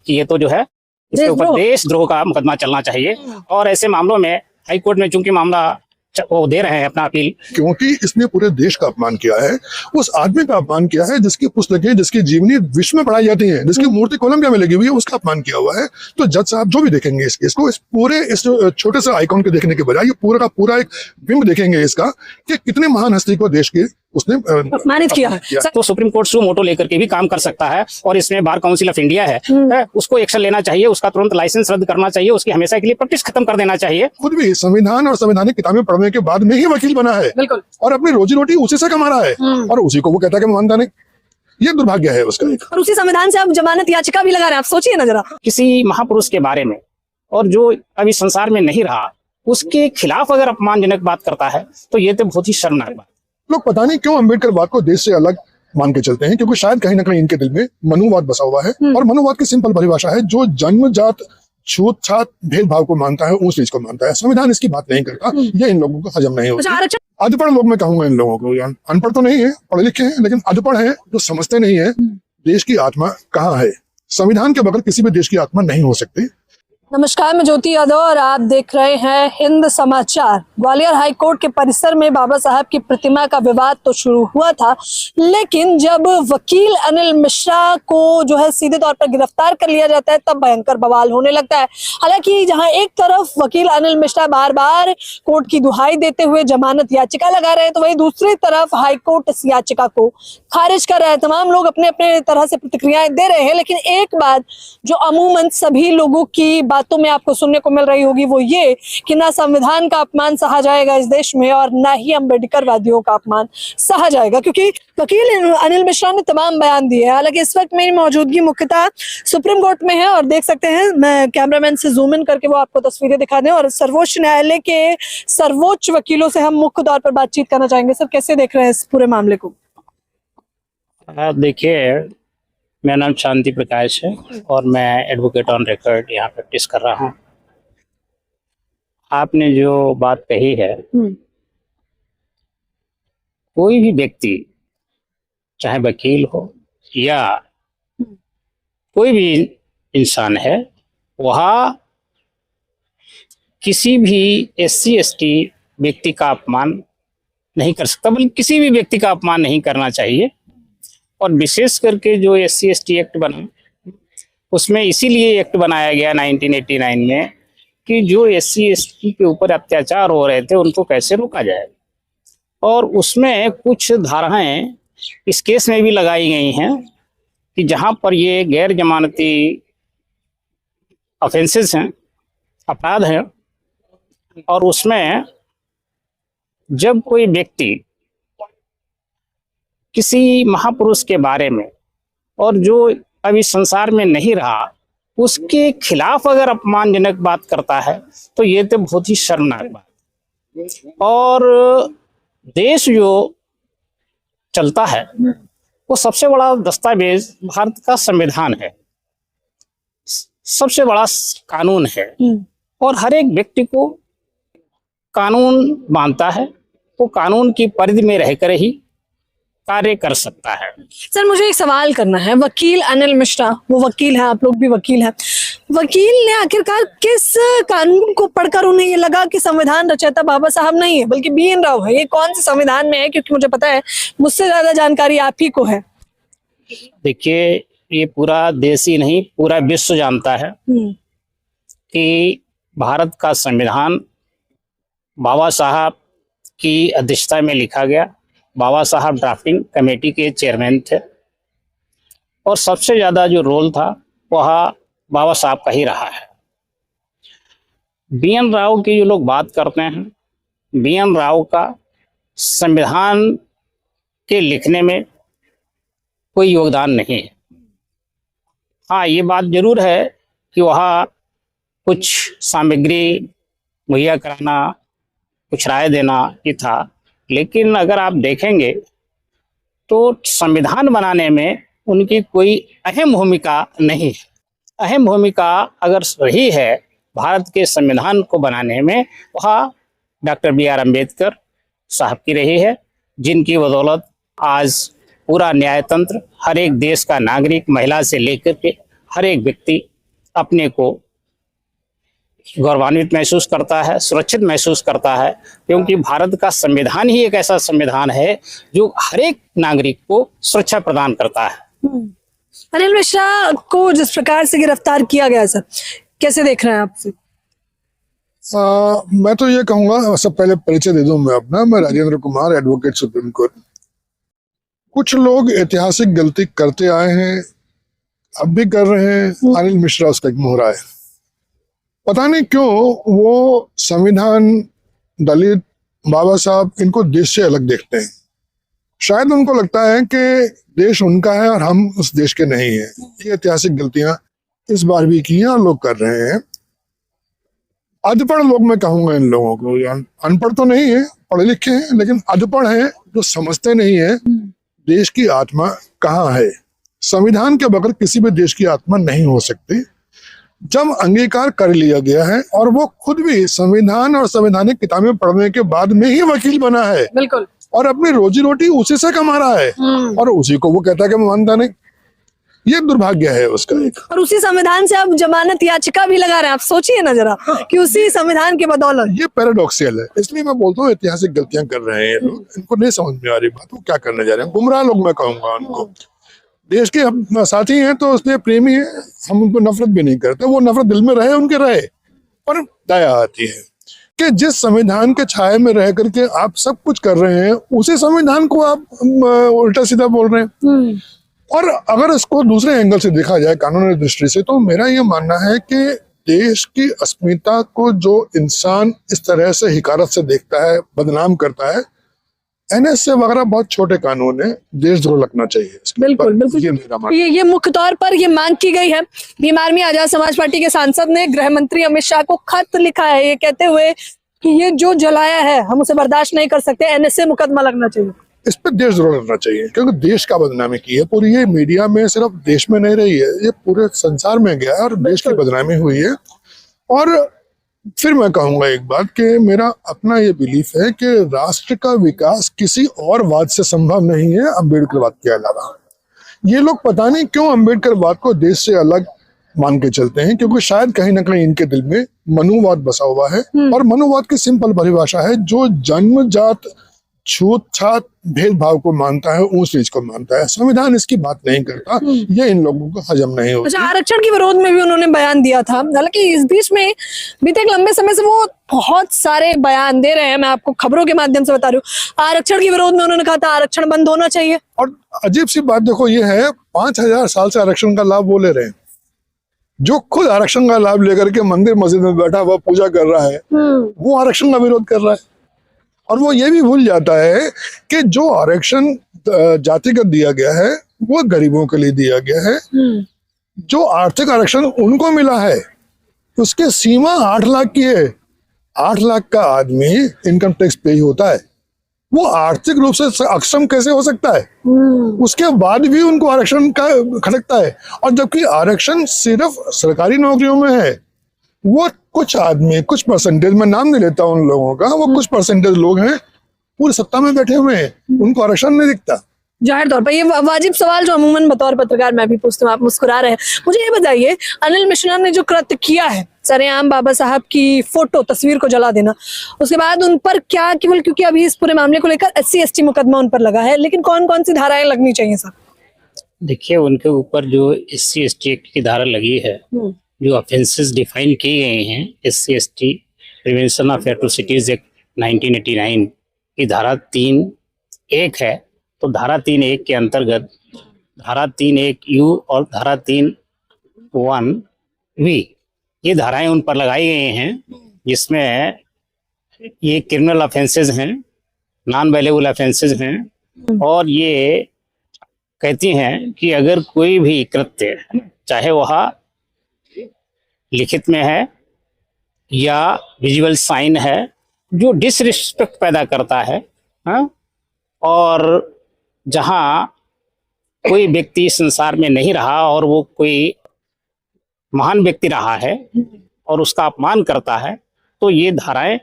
कि ये तो जो है इसके ऊपर देशद्रोह का मुकदमा चलना चाहिए। और ऐसे मामलों में हाई कोर्ट में चूंकि मामला वो दे रहे हैं अपना अपील, क्योंकि इसने पूरे देश का अपमान किया है, उस आदमी का अपमान किया है जिसकी पुस्तकें, जिसकी जीवनी विश्व में पढ़ाई जाती हैं, जिसकी मूर्ति कोलंबिया में लगी हुई है, उसका अपमान किया हुआ है। तो जज साहब जो भी देखेंगे इस केस को, इस पूरे इस छोटे से आइकॉन को देखने के बजाय ये पूरा का पूरा एक बिंब देखेंगे इसका कि कितने महान हस्ती को देश के उसने अपमानित किया है। तो सुप्रीम कोर्ट सू मोटो लेकर के भी काम कर सकता है। और इसमें बार काउंसिल ऑफ इंडिया है, उसको एक्शन लेना चाहिए, उसका तुरंत लाइसेंस रद्द करना चाहिए, उसकी हमेशा के लिए प्रैक्टिस खत्म कर देना चाहिए। खुद भी संविधान और संवैधानिक किताबें पढ़ने के बाद में ही वकील बना है और अपनी रोजी रोटी उसी से कमा रहा है, और उसी को वो कहता है कि मैं मानता नहीं। ये दुर्भाग्य है उसका। और उसी संविधान से आप जमानत याचिका भी लगा रहे हैं। आप सोचिए ना जरा, किसी महापुरुष के बारे में और जो अभी संसार में नहीं रहा उसके खिलाफ अगर अपमानजनक बात करता है तो ये तो बहुत ही शर्मनाक बात। लोग पता नहीं क्यों अम्बेडकरवाद को देश से अलग मान के चलते हैं, क्योंकि शायद कहीं ना कहीं इनके दिल में मनुवाद बसा हुआ है। और मनुवाद की सिंपल परिभाषा है, जो जन्मजात छूत छात भेदभाव को मानता है उस चीज को मानता है। संविधान इसकी बात नहीं करता, ये इन लोगों को हजम नहीं होता। अनपढ़ लोग मैं कहूंगा इन लोगों को, अनपढ़ तो नहीं है, पढ़े लिखे हैं, लेकिन अनपढ़ है जो समझते नहीं है देश की आत्मा कहाँ है। संविधान के बगैर किसी भी देश की आत्मा नहीं हो सकती। नमस्कार, मैं ज्योति यादव और आप देख रहे हैं हिंद समाचार। ग्वालियर हाई कोर्ट के परिसर में बाबा साहब की प्रतिमा का विवाद तो शुरू हुआ था, लेकिन जब वकील अनिल मिश्रा को जो है सीधे तौर पर गिरफ्तार कर लिया जाता है तब भयंकर बवाल होने लगता है। हालांकि जहां एक तरफ वकील अनिल मिश्रा बार बार कोर्ट की दुहाई देते हुए जमानत याचिका लगा रहे हैं, तो वहीं दूसरी तरफ हाई कोर्ट इस याचिका को खारिज कर रहा है। तमाम लोग अपने अपने तरह से प्रतिक्रियाएं दे रहे हैं, लेकिन एक बात जो अमूमन सभी लोगों की बातों में आपको सुनने को मिल रही होगी वो ये कि ना संविधान का अपमान सहा जाएगा इस देश में और ना ही अम्बेडकर वादियों का अपमान सहा जाएगा, क्योंकि वकील अनिल मिश्रा ने तमाम बयान दिए हैं। हालांकि इस वक्त मेरी मौजूदगी मुख्यतः सुप्रीम कोर्ट में है और देख सकते हैं, मैं कैमरामैन से जूम इन करके वो आपको तस्वीरें दिखा दें। और सर्वोच्च न्यायालय के सर्वोच्च वकीलों से हम मुख्य तौर पर बातचीत करना चाहेंगे। सर, कैसे देख रहे हैं इस पूरे मामले को? देखिए, मेरा नाम शांति प्रकाश है और मैं एडवोकेट ऑन रिकॉर्ड यहाँ प्रैक्टिस कर रहा हूँ। आपने जो बात कही है, कोई भी व्यक्ति चाहे वकील हो या कोई भी इंसान है, वह किसी भी SC ST व्यक्ति का अपमान नहीं कर सकता, बल्कि किसी भी व्यक्ति का अपमान नहीं करना चाहिए। और विशेष करके जो SC ST एक्ट बना, उसमें इसीलिए एक्ट बनाया गया 1989 में कि जो SC ST के ऊपर अत्याचार हो रहे थे उनको कैसे रोका जाए। और उसमें कुछ धाराएं इस केस में भी लगाई गई हैं कि जहां पर ये गैर जमानती ऑफेंसेस हैं, अपराध हैं, और उसमें जब कोई व्यक्ति किसी महापुरुष के बारे में और जो अभी संसार में नहीं रहा उसके खिलाफ अगर अपमानजनक बात करता है तो ये तो बहुत ही शर्मनाक बात। और देश जो चलता है वो सबसे बड़ा दस्तावेज भारत का संविधान है, सबसे बड़ा कानून है, और हर एक व्यक्ति को कानून मानता है, वो कानून की परिधि में रहकर ही कार्य कर सकता है। सर, मुझे एक सवाल करना है। वकील अनिल मिश्रा, वो वकील हैं, आप लोग भी वकील हैं, वकील ने आखिरकार किस कानून को पढ़कर उन्हें ये लगा कि संविधान रचयिता बाबा साहब नहीं है बल्कि BN राव है? ये कौन से संविधान में है? क्योंकि मुझे पता है मुझसे ज्यादा जानकारी आप ही को है। देखिए, ये पूरा देश ही नहीं पूरा विश्व जानता है कि भारत का संविधान बाबा साहब की अध्यक्षता में लिखा गया। बाबा साहब ड्राफ्टिंग कमेटी के चेयरमैन थे और सबसे ज्यादा जो रोल था वह बाबा साहब का ही रहा है। BN राव की जो लोग बात करते हैं, BN राव का संविधान के लिखने में कोई योगदान नहीं है। हाँ, ये बात जरूर है कि वह कुछ सामग्री मुहैया कराना, कुछ राय देना ये था, लेकिन अगर आप देखेंगे तो संविधान बनाने में उनकी कोई अहम भूमिका नहीं है। अहम भूमिका अगर रही है भारत के संविधान को बनाने में, वह डॉक्टर BR अम्बेडकर साहब की रही है, जिनकी बदौलत आज पूरा न्यायतंत्र, हर एक देश का नागरिक, महिला से लेकर के हर एक व्यक्ति अपने को गौरवान्वित महसूस करता है, सुरक्षित महसूस करता है, क्योंकि भारत का संविधान ही एक ऐसा संविधान है जो हर एक नागरिक को सुरक्षा प्रदान करता है। अनिल मिश्रा को जिस प्रकार से गिरफ्तार किया गया सर, कैसे देख रहे हैं आप? मैं तो ये कहूंगा, सब पहले परिचय दे दूं मैं अपना। मैं Rajendra Kumar, advocate supreme court. कुछ लोग ऐतिहासिक गलती करते आए हैं, अब भी कर रहे हैं। अनिल मिश्रा उसका एक मोहरा है। पता नहीं क्यों वो संविधान, दलित, बाबा साहब, इनको देश से अलग देखते हैं। शायद उनको लगता है कि देश उनका है और हम उस देश के नहीं हैं। ये ऐतिहासिक गलतियां इस बार भी की हैं और लोग कर रहे हैं। अनपढ़ लोग, मैं कहूंगा इन लोगों को, अनपढ़ तो नहीं है, पढ़े लिखे हैं, लेकिन अनपढ़ हैं, जो समझते नहीं है देश की आत्मा कहाँ है। संविधान के बगैर किसी भी देश की आत्मा नहीं हो सकती। जब अंगीकार कर लिया गया है, और वो खुद भी संविधान और संवैधानिक किताबें पढ़ने के बाद में ही वकील बना है, बिल्कुल, और अपनी रोजी रोटी उसी से कमा रहा है, और उसी को वो कहता है कि मैं मानता नहीं। ये दुर्भाग्य है उसका एक। और उसी संविधान से आप जमानत याचिका भी लगा रहे हैं। आप सोचिए ना जरा कि उसी संविधान की बदौलत। ये पैराडॉक्सियल है, इसलिए मैं बोलता हूँ ऐतिहासिक गलतियां कर रहे हैं लोग। इनको नहीं समझ में आ रही बात, वो क्या करने जा रहे हैं। गुमराह लोग मैं कहूंगा उनको। देश के हम साथी हैं तो उसमें प्रेमी है, हम उनको नफरत भी नहीं करते। वो नफरत दिल में रहे, उनके रहे, पर दया आती है कि जिस संविधान के छाये में रह करके आप सब कुछ कर रहे हैं, उसी संविधान को आप उल्टा सीधा बोल रहे हैं। और अगर इसको दूसरे एंगल से देखा जाए, कानूनी दृष्टि से, तो मेरा ये मानना है कि देश की अस्मिता को जो इंसान इस तरह से हिकारत से देखता है, बदनाम करता है, एनएसए वगैरह बहुत छोटे कानून है, देशद्रोह लगना चाहिए। बिल्कुल बिल्कुल, ये मेरा मानना। ये मुख्य तौर पर ये मांग की गई है। भीम आर्मी आजाद समाज पार्टी के सांसद ने गृह मंत्री अमित शाह को खत लिखा है, ये कहते हुए कि ये जो जलाया है हम उसे बर्दाश्त नहीं कर सकते, एनएसए मुकदमा लगना चाहिए। इस पर देशद्रोह लगना चाहिए, क्योंकि देश का बदनामी की है पूरी। ये मीडिया में सिर्फ देश में नहीं रही है, ये पूरे संसार में गया है और देश की बदनामी हुई है। और फिर मैं कहूंगा एक बात कि मेरा अपना ये बिलीफ है कि राष्ट्र का विकास किसी और वाद से संभव नहीं है अम्बेडकरवाद के अलावा। ये लोग पता नहीं क्यों अम्बेडकरवाद को देश से अलग मान के चलते हैं, क्योंकि शायद कहीं ना कहीं इनके दिल में मनुवाद बसा हुआ है। और मनुवाद की सिंपल परिभाषा है, जो जन्मजात छूत छात भेदभाव को मानता है, ऊंच नीच को मानता है। संविधान इसकी बात नहीं करता, ये इन लोगों को हजम नहीं होता। अच्छा, आरक्षण के विरोध में भी उन्होंने बयान दिया था। हालांकि इस बीच में बीते एक लंबे समय से वो बहुत सारे बयान दे रहे हैं, मैं आपको खबरों के माध्यम से बता रही हूँ। आरक्षण के विरोध में उन्होंने कहा था आरक्षण बंद होना चाहिए। और अजीब सी बात देखो, ये है 5000 साल से आरक्षण का लाभ वो ले रहे हैं। जो खुद आरक्षण का लाभ लेकर के मंदिर मस्जिद में बैठा हुआ पूजा कर रहा है, वो आरक्षण का विरोध कर रहा है। और वो ये भी भूल जाता है कि जो आरक्षण जातिगत दिया गया है वो गरीबों के लिए दिया गया है। जो आर्थिक आरक्षण उनको मिला है उसके सीमा 8 लाख की है। 8 लाख का आदमी इनकम टैक्स पे होता है, वो आर्थिक रूप से अक्षम कैसे हो सकता है? उसके बाद भी उनको आरक्षण का खटकता है। और जबकि आरक्षण सिर्फ सरकारी नौकरियों में है। वो कुछ आदमी, कुछ परसेंटेज, मैं नाम नहीं लेता उन लोगों का, वो कुछ परसेंटेज लोग हैं पूरी सत्ता में बैठे हुए हैं, उनको आरक्षण नहीं दिखता। जाहिर तौर पर ये वाजिब सवाल जो अमूमन बतौर पत्रकार मैं भी पूछती हूँ, आप मुस्कुरा रहे हैं। मुझे ये बताइए, अनिल मिश्रा ने जो कृत्य किया है, सरेआम बाबा साहब की फोटो तस्वीर को जला देना, उसके बाद उन पर क्या, केवल क्योंकि अभी इस पूरे मामले को लेकर SC/ST मुकदमा उन पर लगा है, लेकिन कौन कौन सी धाराएं लगनी चाहिए सर? देखिए, उनके ऊपर जो SC/ST एक्ट की धारा लगी है, जो ऑफेंसेस डिफाइन किए गए हैं, SC/ST prevention of atrocities act 1989 की धारा 3(1) है। तो धारा 3(1) के अंतर्गत धारा 3(1)(u) और धारा 3(1)(v) ये धाराएं उन पर लगाई गई हैं, जिसमें ये क्रिमिनल ऑफेंसेस हैं, नॉन वेलेबल ऑफेंसेस हैं। और ये कहती हैं कि अगर कोई भी कृत्य, चाहे वह लिखित में है या विजुअल साइन है, जो डिसरिस्पेक्ट पैदा करता है, और जहां कोई व्यक्ति संसार में नहीं रहा और वो कोई महान व्यक्ति रहा है और उसका अपमान करता है, तो ये धाराएं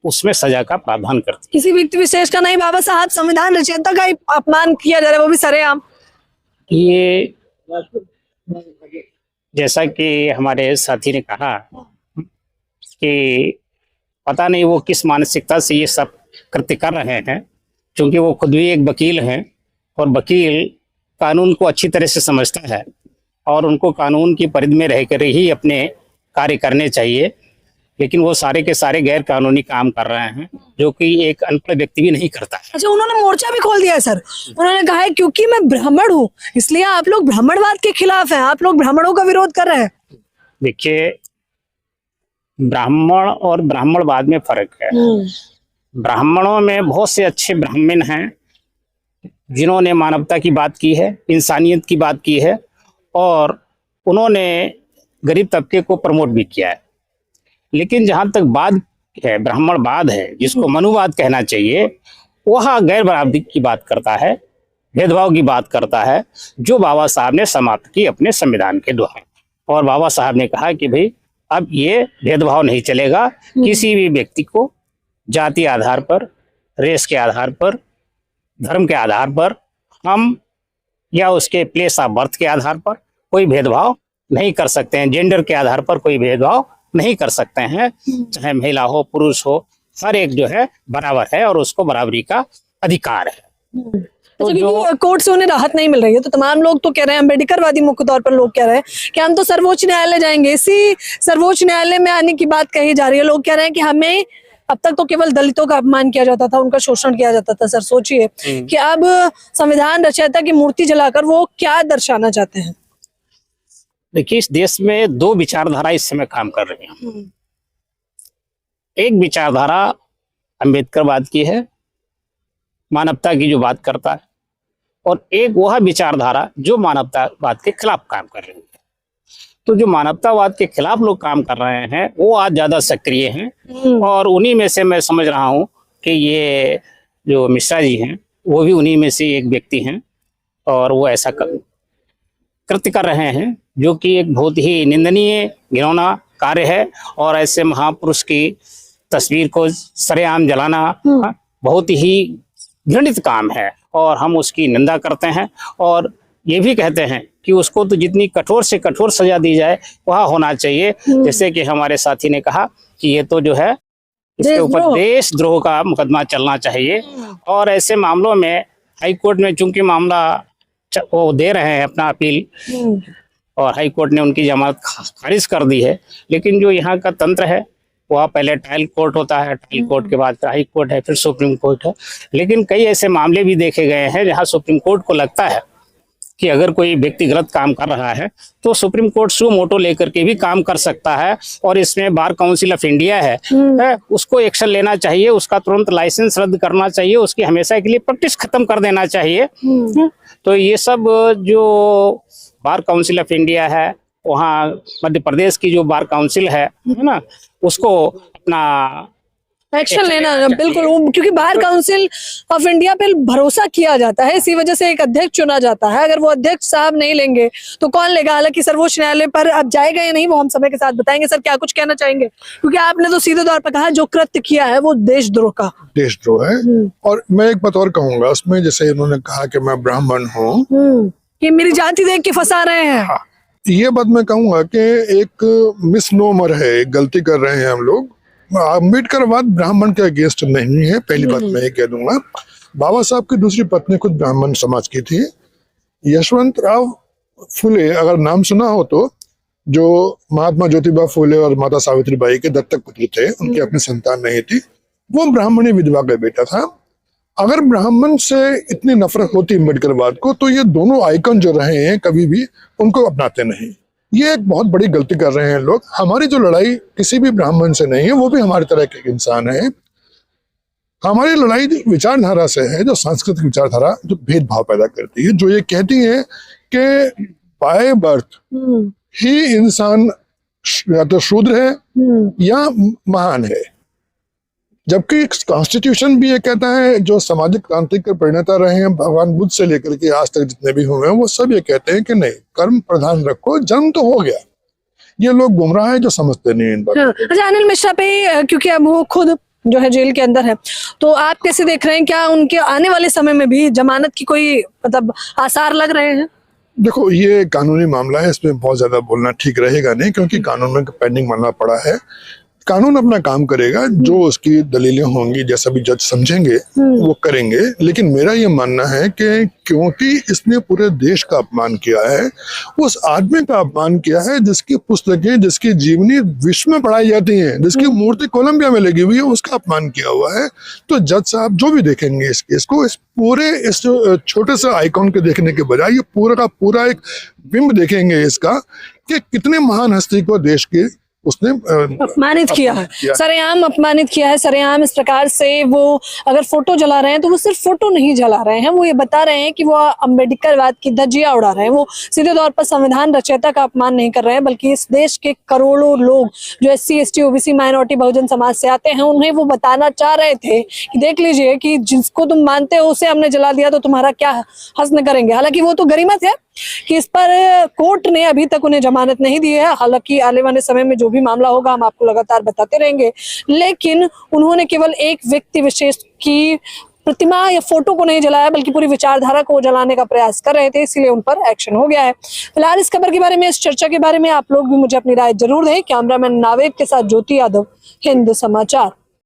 उसमें सजा का प्रावधान करती। किसी व्यक्ति विशेष का नहीं, बाबा साहब संविधान रचयिता का ही अपमान किया जा रहा है, वो भी सरेआम। जैसा कि हमारे साथी ने कहा कि पता नहीं वो किस मानसिकता से ये सब कृत्य कर रहे हैं, क्योंकि वो खुद भी एक वकील हैं और वकील कानून को अच्छी तरह से समझता है और उनको कानून की परिधि में रहकर ही अपने कार्य करने चाहिए, लेकिन वो सारे के सारे गैर कानूनी काम कर रहे हैं, जो कि एक अनपढ़ व्यक्ति भी नहीं करता है। अच्छा, उन्होंने मोर्चा भी खोल दिया है सर। उन्होंने कहा है क्योंकि मैं ब्राह्मण हूँ इसलिए आप लोग ब्राह्मणवाद के खिलाफ हैं, आप लोग ब्राह्मणों का विरोध कर रहे हैं। देखिए, ब्राह्मण और ब्राह्मणवाद में फर्क है। ब्राह्मणों में बहुत से अच्छे ब्राह्मण हैं जिन्होंने मानवता की बात की है, इंसानियत की बात की है और उन्होंने गरीब तबके को प्रमोट भी किया है। लेकिन जहाँ तक बात है ब्राह्मणवाद है, जिसको मनुवाद कहना चाहिए, वह गैर बराबरी की बात करता है, भेदभाव की बात करता है, जो बाबा साहब ने समाप्त की अपने संविधान के द्वारा। और बाबा साहब ने कहा कि भाई अब ये भेदभाव नहीं चलेगा, किसी भी व्यक्ति को जाति आधार पर, रेस के आधार पर, धर्म के आधार पर हम या उसके प्लेस ऑफ बर्थ के आधार पर कोई भेदभाव नहीं कर सकते हैं, जेंडर के आधार पर कोई भेदभाव नहीं कर सकते हैं, चाहे महिला हो पुरुष हो, हर एक जो है बराबर है और उसको बराबरी का अधिकार है। तो जो कोर्ट से उन्हें राहत नहीं मिल रही है, तो तमाम लोग तो कह रहे हैं, अम्बेडकरवादी मुख्य तौर पर लोग कह रहे हैं कि हम तो सर्वोच्च न्यायालय जाएंगे। इसी सर्वोच्च न्यायालय में आने की बात कही जा रही है। लोग कह रहे हैं कि हमें अब तक तो केवल दलितों का अपमान किया जाता था, उनका शोषण किया जाता था। सर सोचिए कि अब संविधान रचयिता की मूर्ति जलाकर वो क्या दर्शाना चाहते हैं। देखिए, इस देश में दो विचारधारा इस समय काम कर रही हैं। एक विचारधारा अम्बेडकरवाद की है, मानवता की जो बात करता है, और एक वह विचारधारा जो मानवतावाद के खिलाफ काम कर रही है। तो जो मानवतावाद के खिलाफ लोग काम कर रहे हैं वो आज ज्यादा सक्रिय हैं और उन्हीं में से मैं समझ रहा हूँ कि ये जो मिश्रा जी हैं वो भी उन्हीं में से एक व्यक्ति हैं और वो ऐसा कृत्य कर रहे हैं जो कि एक बहुत ही निंदनीय घिनौना कार्य है। और ऐसे महापुरुष की तस्वीर को सरेआम जलाना बहुत ही घृणित काम है और हम उसकी निंदा करते हैं और ये भी कहते हैं कि उसको तो जितनी कठोर से कठोर सजा दी जाए वह होना चाहिए। जैसे कि हमारे साथी ने कहा कि ये तो जो है इसके ऊपर देशद्रोह का मुकदमा चलना चाहिए। और ऐसे मामलों में हाई कोर्ट में चूंकि मामला वो दे रहे हैं अपना अपील और हाई कोर्ट ने उनकी जमानत खारिज कर दी है, लेकिन जो यहाँ का तंत्र है वह पहले ट्रायल कोर्ट होता है, ट्रायल कोर्ट के बाद हाई कोर्ट है, फिर सुप्रीम कोर्ट है। लेकिन कई ऐसे मामले भी देखे गए हैं जहाँ सुप्रीम कोर्ट को लगता है कि अगर कोई व्यक्ति गलत काम कर रहा है तो सुप्रीम कोर्ट सू मोटो लेकर के भी काम कर सकता है। और इसमें बार काउंसिल ऑफ इंडिया है उसको एक्शन लेना चाहिए, उसका तुरंत लाइसेंस रद्द करना चाहिए, उसकी हमेशा के लिए प्रैक्टिस खत्म कर देना चाहिए। तो ये सब जो बार काउंसिल ऑफ इंडिया है, वहाँ मध्य प्रदेश की जो बार काउंसिल है ना, उसको अपना एक्शन लेना बिल्कुल, क्योंकि बार काउंसिल ऑफ इंडिया पे भरोसा किया जाता है, इसी वजह से एक अध्यक्ष चुना जाता है। अगर वो अध्यक्ष साहब नहीं लेंगे तो कौन लेगा। हालांकि सर्वोच्च न्यायालय पर अब जाएगा या नहीं वो हम समय के साथ बताएंगे। सर क्या कुछ कहना चाहेंगे, क्योंकि आपने तो सीधे तौर पर कहा जो कृत्य किया है वो देशद्रोह का देशद्रोह है। और मैं एक बात और कहूंगा उसमें, जैसे इन्होंने कहा कि मैं ब्राह्मण हूँ, कि मेरी जाति देख के फंसा रहे हैं। ये बात मैं कहूंगा कि एक मिसनोमर है, गलती कर रहे हैं हम लोग। अम्बेडकरवाद ब्राह्मण के अगेंस्ट नहीं है, पहली बात मैं ये कह दूंगा। बाबा साहब की दूसरी पत्नी खुद ब्राह्मण समाज की थी। यशवंतराव फुले, अगर नाम सुना हो तो, जो महात्मा ज्योतिबा फुले और माता सावित्रीबाई के दत्तक पुत्र थे, उनकी अपनी संतान नहीं थी, वो ब्राह्मणी विधवा का बेटा था। अगर ब्राह्मण से इतनी नफरत होती अम्बेडकरवाद को, तो ये दोनों आइकन जो रहे हैं कभी भी उनको अपनाते नहीं। ये एक बहुत बड़ी गलती कर रहे हैं लोग। हमारी जो लड़ाई किसी भी ब्राह्मण से नहीं है, वो भी हमारी तरह के इंसान है। हमारी लड़ाई विचारधारा से है, जो सांस्कृतिक विचारधारा जो भेदभाव पैदा करती है, जो ये कहती है कि बाय बर्थ ही इंसान या तो शूद्र है या महान है, जबकि कॉन्स्टिट्यूशन भी ये कहता है, जो सामाजिक क्रांति के प्रणेता रहे हैं भगवान बुद्ध से लेकर के आज तक जितने भी हुए हैं, वो सब ये कहते हैं कि नहीं, कर्म प्रधान रखो, जन्म तो हो गया। ये लोग गुमराह है जो समझते नहीं इन बातों को। अच्छा, अनिल मिश्रा पे, क्योंकि अब वो खुद जो है जेल के अंदर है, तो आप कैसे देख रहे हैं, क्या उनके आने वाले समय में भी जमानत की कोई मतलब आसार लग रहे हैं? देखो, ये कानूनी मामला है, इसमें बहुत ज्यादा बोलना ठीक रहेगा नहीं, क्योंकि कानून में पेंडिंग मामला पड़ा है। कानून अपना काम करेगा, जो उसकी दलीलें होंगी, जैसा भी जज समझेंगे वो करेंगे। लेकिन मेरा ये मानना है कि क्योंकि इसने पूरे देश का अपमान किया है, उस आदमी का अपमान किया है जिसकी पुस्तकें, जिसकी जीवनी विश्व में पढ़ाई जाती हैं, जिसकी मूर्ति कोलंबिया में लगी हुई है, उसका अपमान किया हुआ है। तो जज साहब जो भी देखेंगे इस केस को, इस छोटे से आइकॉन के देखने के बजाय ये पूरा का पूरा एक बिंब देखेंगे इसका, कि कितने महान हस्ती को देश के उसने अपमानित किया है, सरेआम अपमानित किया है। सरेआम इस प्रकार से वो अगर फोटो जला रहे हैं तो वो सिर्फ फोटो नहीं जला रहे हैं, वो ये बता रहे हैं कि वो अम्बेडकरवाद की धज्जियां उड़ा रहे हैं। वो सीधे तौर पर संविधान रचयिता का अपमान नहीं कर रहे हैं, बल्कि इस देश के करोड़ों लोग जो SC ST OBC minority Bahujan Samaj से आते हैं, उन्हें वो बताना चाह रहे थे कि देख लीजिए कि जिसको तुम मानते हो उसे हमने जला दिया तो तुम्हारा क्या हस्न करेंगे। हालांकि वो तो गरीमत है कि इस पर कोर्ट ने अभी तक उन्हें जमानत नहीं दी है। हालांकि आने वाले समय में जो भी मामला होगा हम आपको लगातार बताते रहेंगे, लेकिन उन्होंने केवल एक व्यक्ति विशेष की प्रतिमा या फोटो को नहीं जलाया, बल्कि पूरी विचारधारा को जलाने का प्रयास कर रहे थे, इसीलिए उन पर एक्शन हो गया है। फिलहाल इस खबर के बारे में, इस चर्चा के बारे में आप लोग भी मुझे अपनी राय जरूर दें। कैमरामैन नावेद के साथ ज्योति यादव, हिंद समाचार।